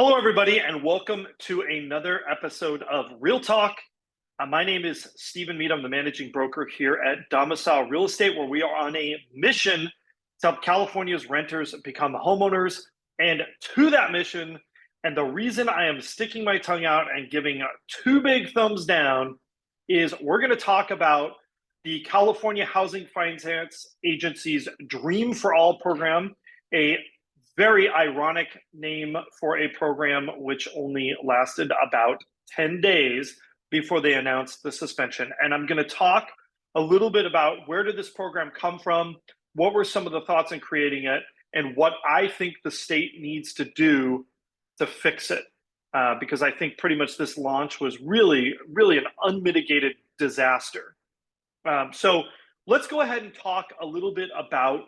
Hello, everybody, and welcome to another episode of Real Talk. My name is Stephen Meade. I'm the managing broker here at Domicile Real Estate, where we are on a mission to help California's renters become homeowners. And to that mission, and the reason I am sticking my tongue out and giving two big thumbs down is we're going to talk about the California Housing Finance Agency's Dream for All program, a very ironic name for a program which only lasted about 10 days before they announced the suspension. And I'm going to talk a little bit about where did this program come from, what were some of the thoughts in creating it, and what I think the state needs to do to fix it. Because I think pretty much this launch was really an unmitigated disaster. So let's go ahead and talk a little bit about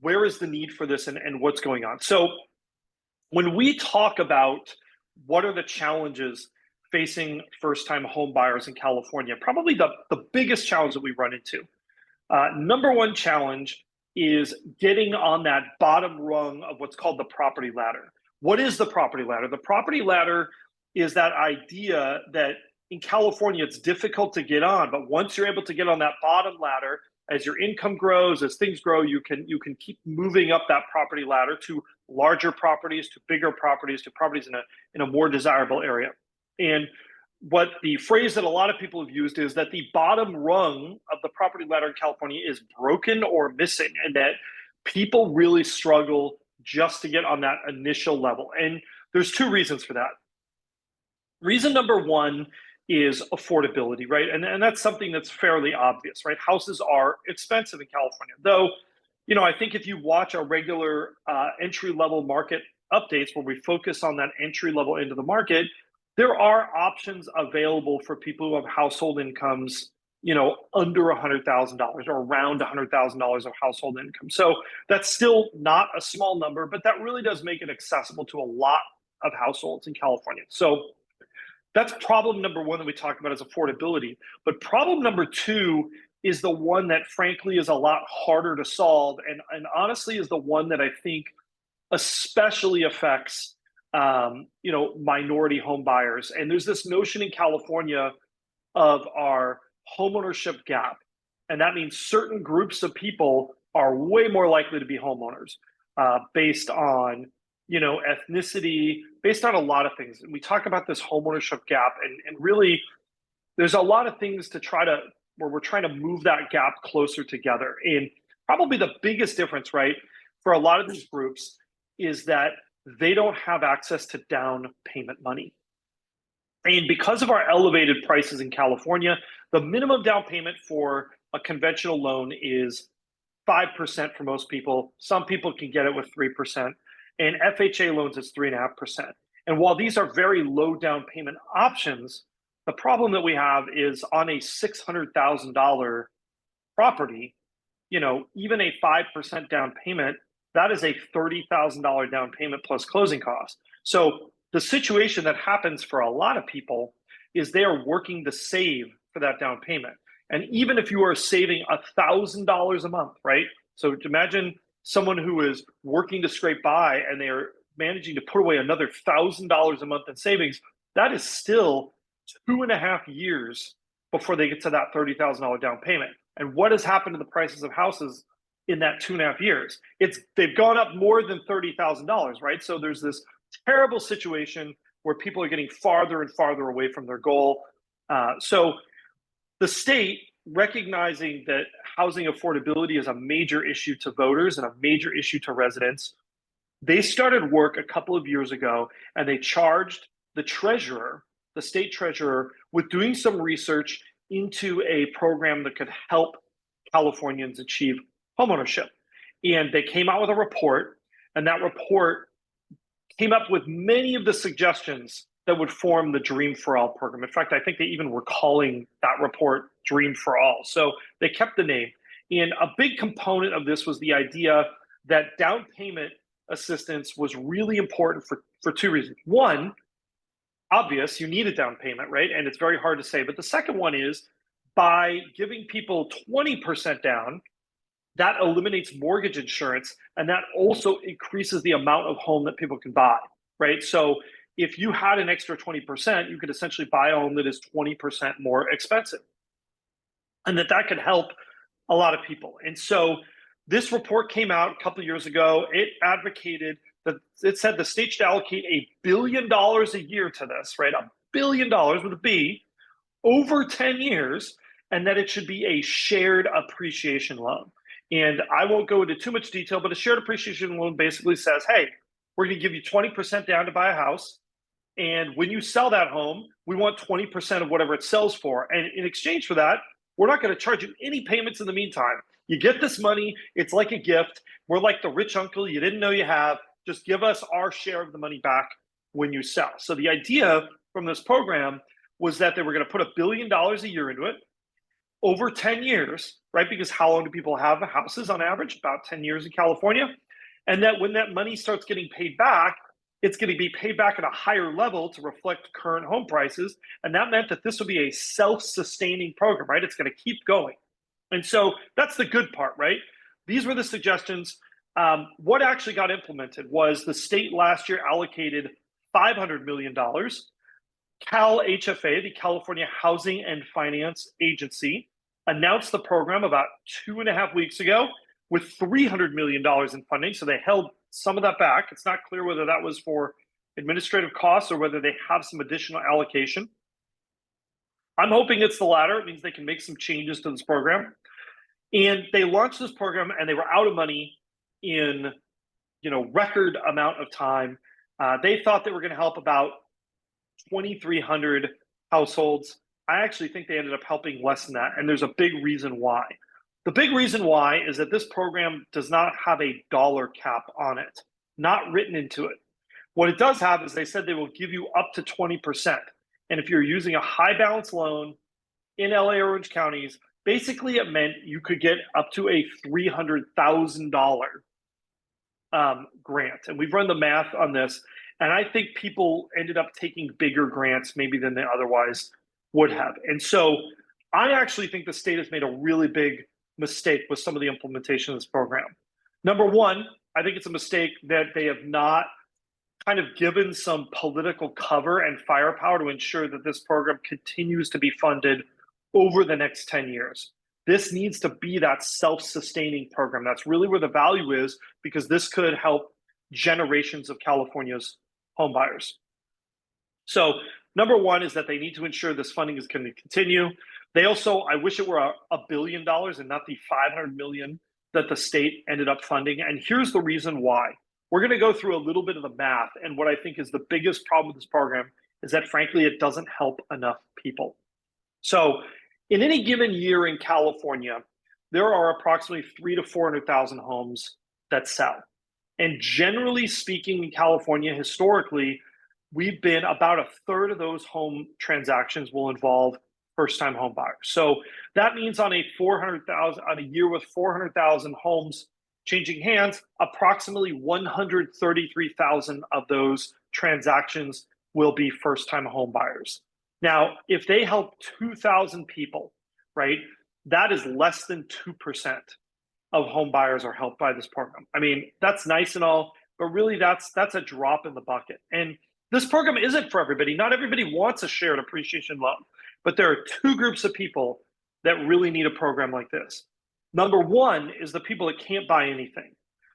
where is the need for this and what's going on. So when we talk about what are the challenges facing first-time home buyers in California, probably the biggest challenge that we run into, number one challenge is getting on that bottom rung of what's called the property ladder. What is the property ladder? The property ladder is that idea that in California, it's difficult to get on, but once you're able to get on that bottom ladder, as your income grows, as things grow, you can keep moving up that property ladder to larger properties, to bigger properties, to properties in a more desirable area. And what the phrase that a lot of people have used is that the bottom rung of the property ladder in California is broken or missing, and that people really struggle just to get on that initial level. And there's two reasons for that. Reason number one is affordability, right? And that's something that's fairly obvious, right? Houses are expensive in California. Though, I think if you watch our regular entry-level market updates where we focus on that entry level into the market, there are options available for people who have household incomes, under $100,000 or around $100,000 of household income. So that's still not a small number, but that really does make it accessible to a lot of households in California. So that's problem number one that we talk about is affordability. But problem number two is the one that frankly is a lot harder to solve, and honestly is the one that I think especially affects minority home buyers. And there's this notion in California of our homeownership gap. And that means certain groups of people are way more likely to be homeowners based on ethnicity, based on a lot of things. And we talk about this homeownership gap, and really there's a lot of things where we're trying to move that gap closer together. And probably the biggest difference, right, for a lot of these groups is that they don't have access to down payment money. And because of our elevated prices in California, the minimum down payment for a conventional loan is 5% for most people. Some people can get it with 3%. And FHA loans is 3.5%. And while these are very low down payment options, the problem that we have is on a $600,000 property, even a 5% down payment, that is a $30,000 down payment plus closing costs. So the situation that happens for a lot of people is they are working to save for that down payment. And even if you are saving $1,000 a month, right? So imagine someone who is working to scrape by and they are managing to put away another $1,000 a month in savings, that is still 2.5 years before they get to that $30,000 down payment. And what has happened to the prices of houses in that 2.5 years? They've gone up more than $30,000, right? So there's this terrible situation where people are getting farther and farther away from their goal. So the state, recognizing that housing affordability is a major issue to voters and a major issue to residents, they started work a couple of years ago, and they charged the treasurer, the state treasurer, with doing some research into a program that could help Californians achieve homeownership. And they came out with a report, and that report came up with many of the suggestions that would form the Dream for All program. In fact, I think they even were calling that report Dream for All. So they kept the name. And a big component of this was the idea that down payment assistance was really important for two reasons. One, obvious, you need a down payment, right? And it's very hard to say. But the second one is by giving people 20% down, that eliminates mortgage insurance, and that also increases the amount of home that people can buy, right? So if you had an extra 20%, you could essentially buy a home that is 20% more expensive. And that could help a lot of people. And so this report came out a couple of years ago. It advocated that it said the state should allocate $1 billion a year to this, right? $1 billion with a B over 10 years, and that it should be a shared appreciation loan. And I won't go into too much detail, but a shared appreciation loan basically says, hey, we're going to give you 20% down to buy a house. And when you sell that home, we want 20% of whatever it sells for. And in exchange for that, we're not going to charge you any payments in the meantime. You get this money. It's like a gift. We're like the rich uncle you didn't know you have. Just give us our share of the money back when you sell. So the idea from this program was that they were going to put $1 billion a year into it over 10 years, right? Because how long do people have houses on average? About 10 years in California. And that when that money starts getting paid back, it's going to be paid back at a higher level to reflect current home prices. And that meant that this would be a self-sustaining program, right? It's going to keep going. And so that's the good part, right? These were the suggestions. What actually got implemented was the state last year allocated $500 million. Cal HFA, the California Housing and Finance Agency, announced the program about 2.5 weeks ago with $300 million in funding. So they held some of that back. It's not clear whether that was for administrative costs or whether they have some additional allocation. I'm hoping it's the latter. It means they can make some changes to this program. And they launched this program and they were out of money in record amount of time. They thought they were going to help about 2,300 households. I actually think they ended up helping less than that. And there's a big reason why. The big reason why is that this program does not have a dollar cap on it, not written into it. What it does have is they said they will give you up to 20%. And if you're using a high balance loan in LA or Orange counties, basically it meant you could get up to a $300,000 grant. And we've run the math on this. And I think people ended up taking bigger grants maybe than they otherwise would have. And so I actually think the state has made a really big mistake with some of the implementation of this program. Number one, I think it's a mistake that they have not kind of given some political cover and firepower to ensure that this program continues to be funded over the next 10 years. This needs to be that self-sustaining program. That's really where the value is, because this could help generations of California's home buyers. So number one is that they need to ensure this funding is going to continue. They also, I wish it were $1 billion and not the $500 million that the state ended up funding. And here's the reason why. We're going to go through a little bit of the math. And what I think is the biggest problem with this program is that, frankly, it doesn't help enough people. So in any given year in California, there are approximately 300,000 to 400,000 homes that sell. And generally speaking, in California, historically, we've been about a third of those home transactions will involve first-time home buyers. So that means on a year with 400,000 homes changing hands, approximately 133,000 of those transactions will be first-time home buyers. Now, if they help 2,000 people, right, that is less than 2% of home buyers are helped by this program. I mean, that's nice and all, but really that's a drop in the bucket. And this program isn't for everybody. Not everybody wants a shared appreciation loan, but there are two groups of people that really need a program like this. Number one is the people that can't buy anything.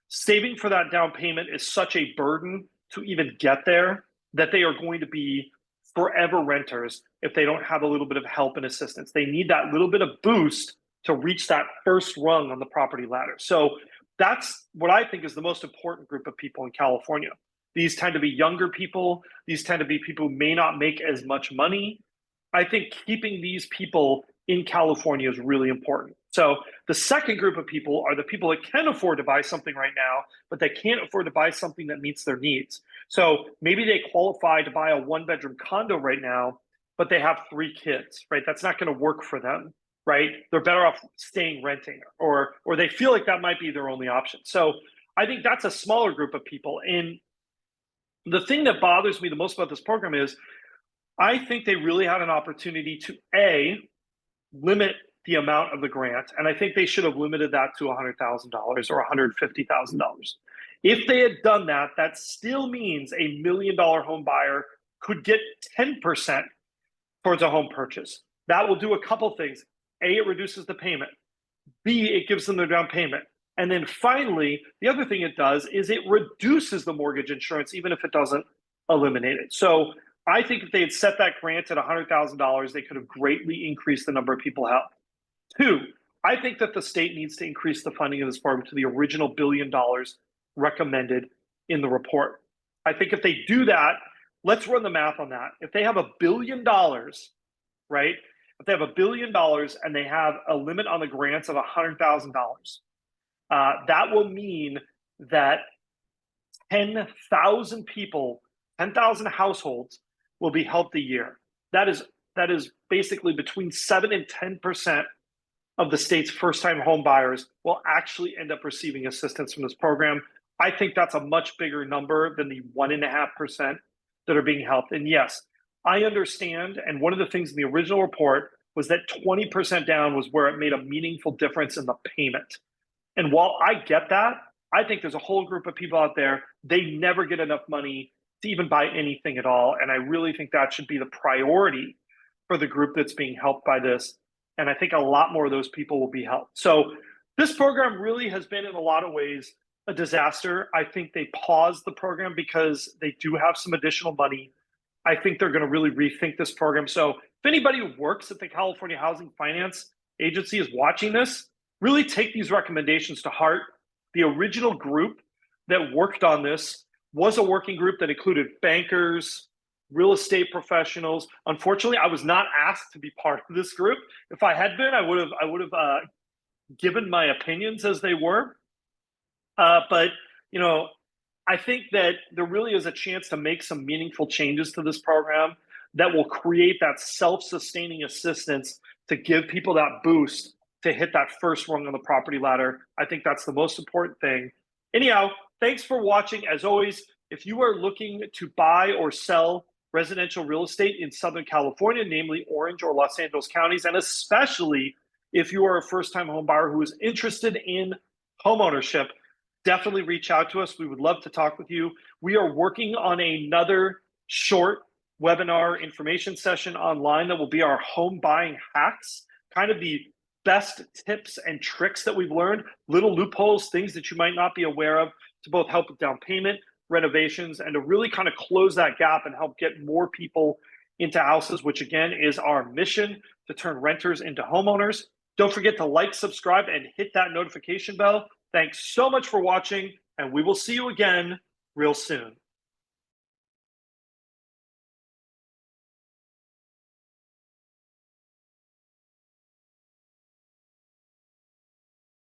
Saving for that down payment is such a burden to even get there that they are going to be forever renters if they don't have a little bit of help and assistance. They need that little bit of boost to reach that first rung on the property ladder. So that's what I think is the most important group of people in California. These tend to be younger people. These tend to be people who may not make as much money. I think keeping these people in California is really important. So the second group of people are the people that can afford to buy something right now, but they can't afford to buy something that meets their needs. So maybe they qualify to buy a one-bedroom condo right now, but they have 3 kids, right? That's not going to work for them, right? They're better off staying renting, or they feel like that might be their only option. So I think that's a smaller group of people. And the thing that bothers me the most about this program is I think they really had an opportunity to, A, limit the amount of the grant. And I think they should have limited that to $100,000 or $150,000. If they had done that, that still means $1 million home buyer could get 10% towards a home purchase. That will do a couple things. A, it reduces the payment. B, it gives them their down payment. And then finally, the other thing it does is it reduces the mortgage insurance, even if it doesn't eliminate it. So I think if they had set that grant at $100,000, they could have greatly increased the number of people helped. Two, I think that the state needs to increase the funding of this program to the original $1 billion recommended in the report. I think if they do that, let's run the math on that. If they have $1 billion, right? If they have $1 billion and they have a limit on the grants of $100,000, that will mean that 10,000 people, 10,000 households will be helped a year. That is basically between 7 and 10% of the state's first-time home buyers will actually end up receiving assistance from this program. I think that's a much bigger number than the 1.5% that are being helped. And yes, I understand. And one of the things in the original report was that 20% down was where it made a meaningful difference in the payment. And while I get that, I think there's a whole group of people out there, they never get enough money to even buy anything at all. And I really think that should be the priority for the group that's being helped by this. And I think a lot more of those people will be helped. So this program really has been, in a lot of ways, a disaster. I think they paused the program because they do have some additional money. I think they're going to really rethink this program. So if anybody who works at the California Housing Finance Agency is watching this, really take these recommendations to heart. The original group that worked on this was a working group that included bankers, real estate professionals. Unfortunately, I was not asked to be part of this group. If I had been, I would have given my opinions as they were. But I think that there really is a chance to make some meaningful changes to this program that will create that self-sustaining assistance to give people that boost to hit that first rung on the property ladder. I think that's the most important thing. Anyhow, thanks for watching. As always, if you are looking to buy or sell residential real estate in Southern California, namely Orange or Los Angeles counties, and especially if you are a first-time home buyer who is interested in homeownership, definitely reach out to us. We would love to talk with you. We are working on another short webinar information session online that will be our home buying hacks, kind of the best tips and tricks that we've learned, little loopholes, things that you might not be aware of to both help with down payment, renovations, and to really kind of close that gap and help get more people into houses, which again is our mission, to turn renters into homeowners. Don't forget to like, subscribe, and hit that notification bell. Thanks so much for watching, and we will see you again real soon.